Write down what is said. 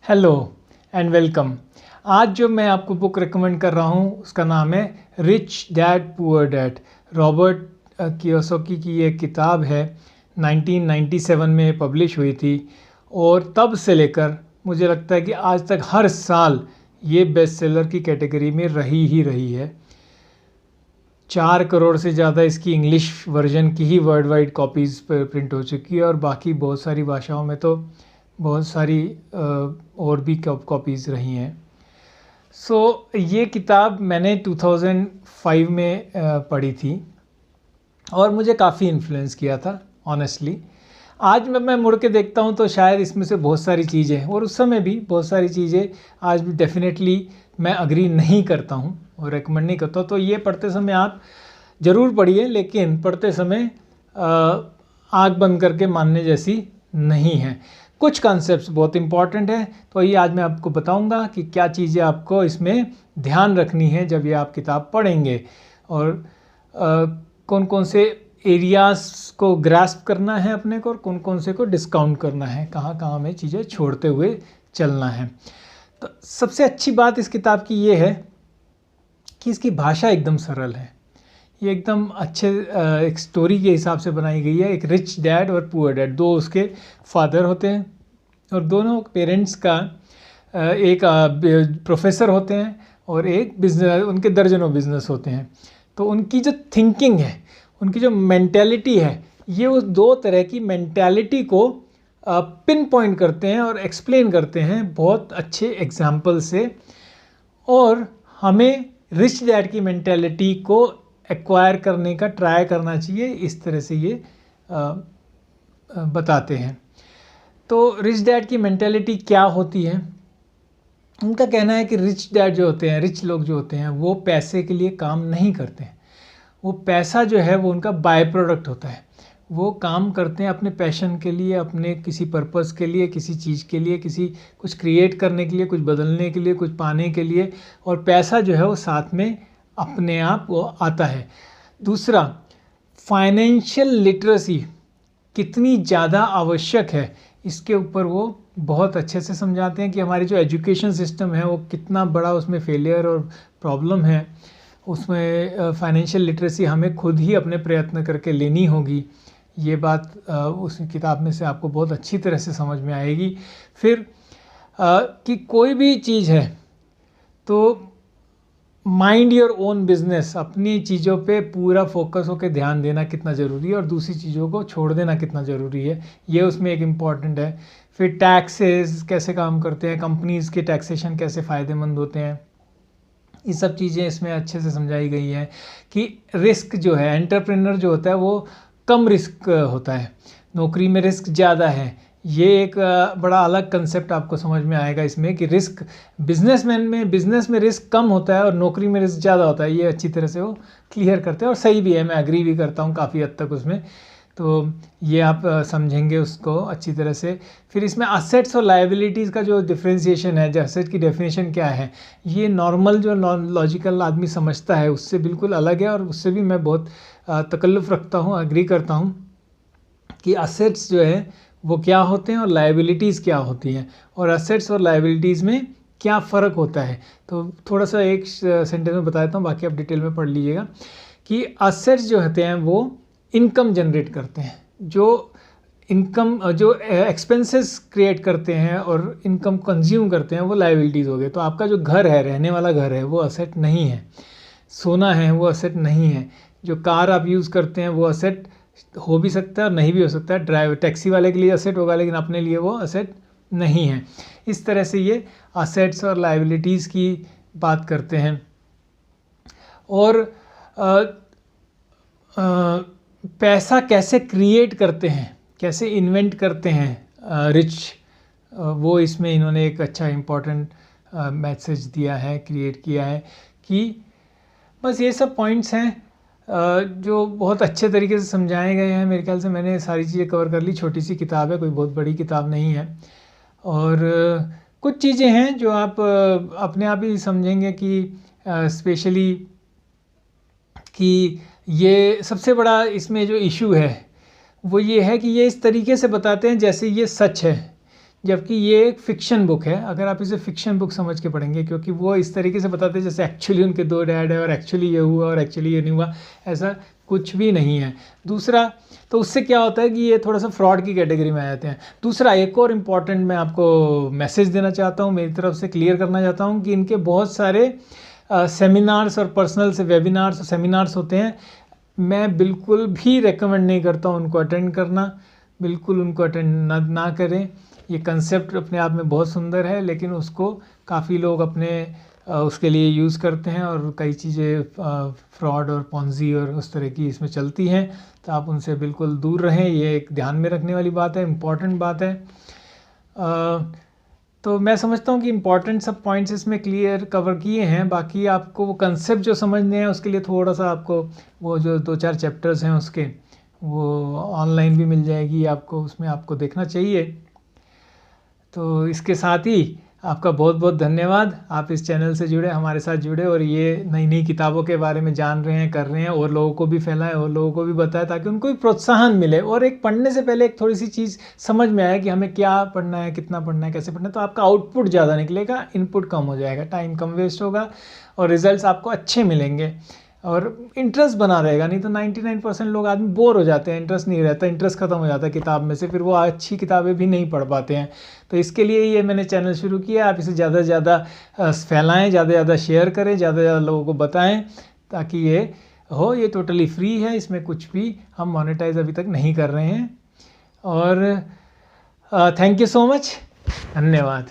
Hello and welcome. आज जो मैं आपको बुक रिकमेंड कर रहा हूँ उसका नाम है rich dad poor dad. Robert Kiyosaki की ये किताब है। 1997 में पब्लिश हुई थी और तब से लेकर मुझे लगता है कि आज तक हर साल ये बेस्ट सेलर की कैटेगरी में रही ही रही है। 4 करोड़ से ज़्यादा इसकी इंग्लिश वर्जन की ही वर्ल्ड वाइड कॉपीज़ पर प्रिंट हो चुकी है और बाकी बहुत सारी भाषाओं में तो बहुत सारी और भी कॉपीज़ रही हैं। ये किताब मैंने 2005 में पढ़ी थी और मुझे काफ़ी इन्फ्लुएंस किया था ऑनेस्टली। आज मैं मुड़ के देखता हूँ तो शायद इसमें से बहुत सारी चीज़ें और उस समय भी बहुत सारी चीज़ें आज भी डेफिनेटली मैं अग्री नहीं करता हूँ और रेकमेंड नहीं करता। तो ये पढ़ते समय आप ज़रूर पढ़िए, लेकिन पढ़ते समय आँख बंद करके मानने जैसी नहीं है। कुछ कॉन्सेप्ट्स बहुत इंपॉर्टेंट है, तो ये आज मैं आपको बताऊंगा कि क्या चीज़ें आपको इसमें ध्यान रखनी है जब ये आप किताब पढ़ेंगे और कौन कौन से एरियाज़ को ग्रास्प करना है अपने को और कौन कौन से को डिस्काउंट करना है, कहाँ कहाँ में चीज़ें छोड़ते हुए चलना है। तो सबसे अच्छी बात इस किताब की ये है कि इसकी भाषा एकदम सरल है। ये एकदम अच्छे एक स्टोरी के हिसाब से बनाई गई है। एक रिच डैड और पुअर डैड, दो उसके फादर होते हैं और दोनों पेरेंट्स का एक प्रोफेसर होते हैं और एक बिजनेस, उनके दर्जनों बिजनेस होते हैं। तो उनकी जो थिंकिंग है, उनकी जो मेंटेलिटी है, ये उस दो तरह की मेंटेलिटी को पिन पॉइंट करते हैं और एक्सप्लेन करते हैं बहुत अच्छे एग्जाम्पल से। और हमें रिच डैड की मेंटेलिटी को एक्वायर करने का ट्राई करना चाहिए, इस तरह से ये बताते हैं। तो रिच डैड की मेंटेलिटी क्या होती है? उनका कहना है कि रिच डैड जो होते हैं, रिच लोग जो होते हैं, वो पैसे के लिए काम नहीं करते हैं। वो पैसा जो है वो उनका बाय प्रोडक्ट होता है। वो काम करते हैं अपने पैशन के लिए, अपने किसी पर्पस के लिए, किसी चीज़ के लिए, किसी कुछ क्रिएट करने के लिए, कुछ बदलने के लिए, कुछ पाने के लिए, और पैसा जो है वो साथ में अपने आप वो आता है। दूसरा, फाइनेंशियल लिटरेसी कितनी ज़्यादा आवश्यक है, इसके ऊपर वो बहुत अच्छे से समझाते हैं कि हमारी जो एजुकेशन सिस्टम है वो कितना बड़ा उसमें फेलियर और प्रॉब्लम है। उसमें फाइनेंशियल लिटरेसी हमें खुद ही अपने प्रयत्न करके लेनी होगी। ये बात उस किताब में से आपको बहुत अच्छी तरह से समझ में आएगी। फिर कि कोई भी चीज़ है तो माइंड योर ओन बिजनेस, अपनी चीज़ों पे पूरा फोकस होकर ध्यान देना कितना ज़रूरी है और दूसरी चीज़ों को छोड़ देना कितना ज़रूरी है, ये उसमें एक इम्पॉर्टेंट है। फिर टैक्सेस कैसे काम करते हैं, कंपनीज़ के टैक्सेशन कैसे फ़ायदेमंद होते हैं, ये सब चीज़ें इसमें अच्छे से समझाई गई हैं। कि रिस्क जो है, एंटरप्रेन्योर जो होता है वो कम रिस्क होता है, नौकरी में रिस्क ज़्यादा है। ये एक बड़ा अलग कंसेप्ट आपको समझ में आएगा इसमें कि रिस्क बिजनेस में रिस्क कम होता है और नौकरी में रिस्क ज़्यादा होता है। ये अच्छी तरह से वो क्लियर करते हैं और सही भी है, मैं एग्री भी करता हूँ काफ़ी हद तक उसमें। तो ये आप समझेंगे उसको अच्छी तरह से। फिर इसमें असेट्स और लायबिलिटीज़ का जो डिफ्रेंशिएशन है, जो असेट की डेफिनेशन क्या है, ये नॉर्मल जो नॉन लॉजिकल आदमी समझता है उससे बिल्कुल अलग है और उससे भी मैं बहुत तकल्लुफ़ रखता हूँ, एग्री करता हूँ कि असेट्स जो है वो क्या होते हैं और लायबिलिटीज़ क्या होती हैं और असेट्स और लायबिलिटीज़ में क्या फ़र्क होता है। तो थोड़ा सा एक सेंटेंस में बता देता हूँ, बाकी आप डिटेल में पढ़ लीजिएगा। कि असेट्स जो होते हैं वो इनकम जनरेट करते हैं, जो इनकम जो एक्सपेंसेस क्रिएट करते हैं और इनकम कंज्यूम करते हैं वो लायबिलिटीज़ हो गए। तो आपका जो घर है, रहने वाला घर है, वो असेट नहीं है। सोना है वो असेट नहीं है। जो कार आप यूज़ करते हैं वो असेट हो भी सकता है और नहीं भी हो सकता है। ड्राइवर टैक्सी वाले के लिए असेट होगा लेकिन अपने लिए वो असेट नहीं है। इस तरह से ये असेट्स और लायबिलिटीज़ की बात करते हैं। और पैसा कैसे क्रिएट करते हैं, कैसे इन्वेंट करते हैं रिच, वो इसमें इन्होंने एक अच्छा इम्पोर्टेंट मैसेज दिया है, क्रिएट किया है। कि बस ये सब पॉइंट्स हैं जो बहुत अच्छे तरीके से समझाए गए हैं। मेरे ख्याल से मैंने सारी चीज़ें कवर कर ली। छोटी सी किताब है, कोई बहुत बड़ी किताब नहीं है। और कुछ चीज़ें हैं जो आप अपने आप ही समझेंगे कि स्पेशली कि ये सबसे बड़ा इसमें जो इशू है वो ये है कि ये इस तरीके से बताते हैं जैसे ये सच है, जबकि ये एक फ़िक्शन बुक है। अगर आप इसे फ़िक्शन बुक समझ के पढ़ेंगे, क्योंकि वो इस तरीके से बताते हैं जैसे एक्चुअली उनके 2 डैड है और एक्चुअली ये हुआ और एक्चुअली ये नहीं हुआ, ऐसा कुछ भी नहीं है। दूसरा, तो उससे क्या होता है कि ये थोड़ा सा फ्रॉड की कैटेगरी में आ जाते हैं। दूसरा, एक और इम्पॉर्टेंट मैं आपको मैसेज देना चाहता हूँ, मेरी तरफ से क्लियर करना चाहता हूँ कि इनके बहुत सारे सेमिनार्स और पर्सनल से वेबिनार्स और सेमिनार्स होते हैं। मैं बिल्कुल भी रेकमेंड नहीं करता हूँ उनको अटेंड करना, बिल्कुल उनको अटेंड ना करें। ये कंसेप्ट अपने आप में बहुत सुंदर है, लेकिन उसको काफ़ी लोग अपने उसके लिए यूज़ करते हैं और कई चीज़ें फ्रॉड और पॉन्जी और उस तरह की इसमें चलती हैं, तो आप उनसे बिल्कुल दूर रहें। ये एक ध्यान में रखने वाली बात है, इम्पॉर्टेंट बात है। तो मैं समझता हूँ कि इम्पॉर्टेंट सब पॉइंट्स इसमें क्लियर कवर किए हैं। बाकी आपको वो कंसेप्ट जो समझने हैं उसके लिए थोड़ा सा आपको वो जो 2-4 चैप्टर्स हैं उसके, वो ऑनलाइन भी मिल जाएगी आपको, उसमें आपको देखना चाहिए। तो इसके साथ ही आपका बहुत बहुत धन्यवाद, आप इस चैनल से जुड़े, हमारे साथ जुड़े और ये नई नई किताबों के बारे में जान रहे हैं, कर रहे हैं, और लोगों को भी फैलाएं और लोगों को भी बताएं ताकि उनको भी प्रोत्साहन मिले। और एक पढ़ने से पहले एक थोड़ी सी चीज़ समझ में आए कि हमें क्या पढ़ना है, कितना पढ़ना है, कैसे पढ़ना है, तो आपका आउटपुट ज़्यादा निकलेगा, इनपुट कम हो जाएगा, टाइम कम वेस्ट होगा और रिजल्ट्स आपको अच्छे मिलेंगे और इंटरेस्ट बना रहेगा। नहीं तो 99% लोग आदमी बोर हो जाते हैं, इंटरेस्ट नहीं रहता, इंटरेस्ट खत्म हो जाता है किताब में से, फिर वो अच्छी किताबें भी नहीं पढ़ पाते हैं। तो इसके लिए ये मैंने चैनल शुरू किया। आप इसे ज़्यादा से ज़्यादा फैलाएं, ज़्यादा से ज़्यादा शेयर करें, ज़्यादा से ज़्यादा लोगों को बताएं ताकि ये हो। ये टोटली फ्री है, इसमें कुछ भी हम मोनेटाइज अभी तक नहीं कर रहे हैं। और थैंक यू सो मच, धन्यवाद।